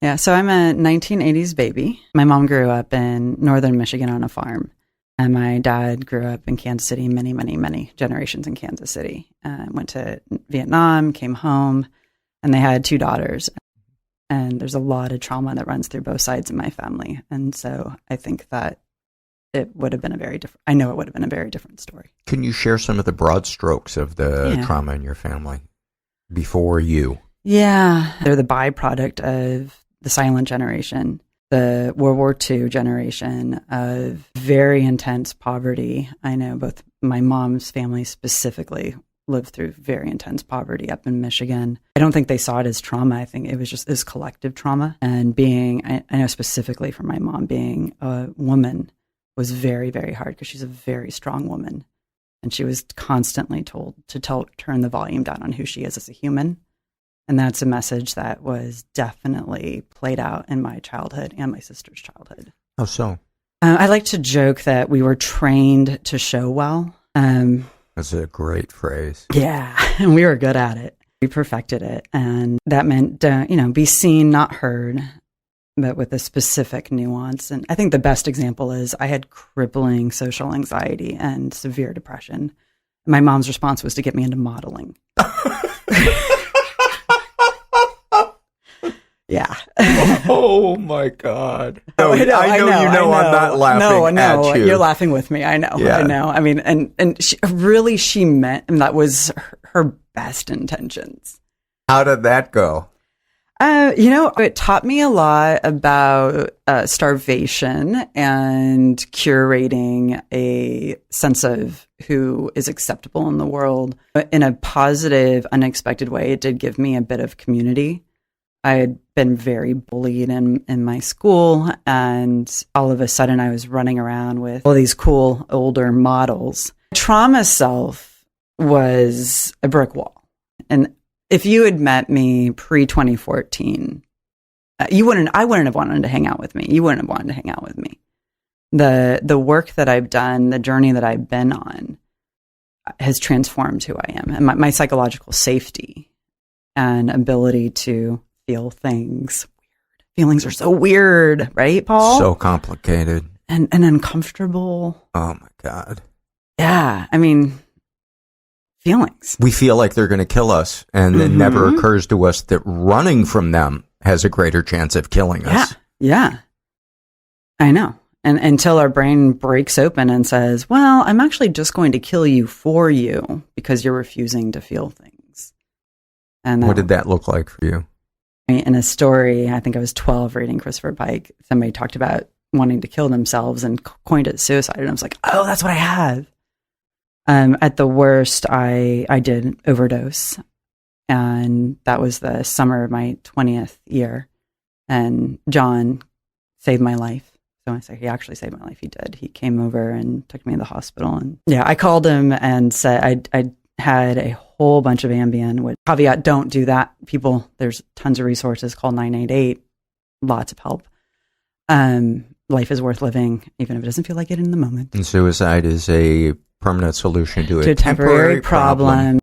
Yeah, so I'm a 1980s baby. My mom grew up in northern Michigan on a farm, and my dad grew up in Kansas City, many, many, many generations in Kansas City. Went to Vietnam, came home, and they had two daughters. And there's a lot of trauma that runs through both sides of my family. And so I think that it would have been I know it would have been a very different story. Can you share some of the broad strokes of the trauma in your family before you? Yeah, they're the byproduct of the silent generation, the World War II generation of very intense poverty. I know both my mom's family specifically lived through very intense poverty up in Michigan. I don't think they saw it as trauma. I think it was just this collective trauma. And I know specifically for my mom, being a woman was very, very hard because she's a very strong woman. And she was constantly told to turn the volume down on who she is as a human. And that's a message that was definitely played out in my childhood and my sister's childhood. How so? I like to joke that we were trained to show well. That's a great phrase. Yeah, and we were good at it. We perfected it. And that meant, be seen, not heard, but with a specific nuance. And I think the best example is I had crippling social anxiety and severe depression. My mom's response was to get me into modeling. Yeah. Oh my God. No, I know I'm not laughing at you. You're laughing with me. I know. Yeah. I know. I mean, and she meant, and that was her best intentions. How did that go? It taught me a lot about starvation and curating a sense of who is acceptable in the world. But in a positive, unexpected way, it did give me a bit of community. I had been very bullied in my school, and all of a sudden I was running around with all these cool older models. Trauma self was a brick wall. And if you had met me pre-2014, I wouldn't have wanted to hang out with me. You wouldn't have wanted to hang out with me. The work that I've done, the journey that I've been on has transformed who I am, and my psychological safety and ability to feel things. Feelings are so weird, right, Paul? So complicated. And uncomfortable. Oh my God. Yeah. I mean, feelings. We feel like they're going to kill us, and it never occurs to us that running from them has a greater chance of killing us. Yeah. I know. And until our brain breaks open and says, well, I'm actually just going to kill you for you because you're refusing to feel things. And what did that look like for you? In a story, I think I was 12 reading Christopher Pike, somebody talked about wanting to kill themselves and coined it suicide. And I was like, oh, that's what I have. At the worst, I did overdose. And that was the summer of my 20th year. And John saved my life. So I say he actually saved my life. He did. He came over and took me to the hospital. And yeah, I called him and said I had a whole bunch of Ambien with caveat, don't do that. People, there's tons of resources, call 988, lots of help. Life is worth living, even if it doesn't feel like it in the moment. And suicide is a permanent solution to a temporary problem.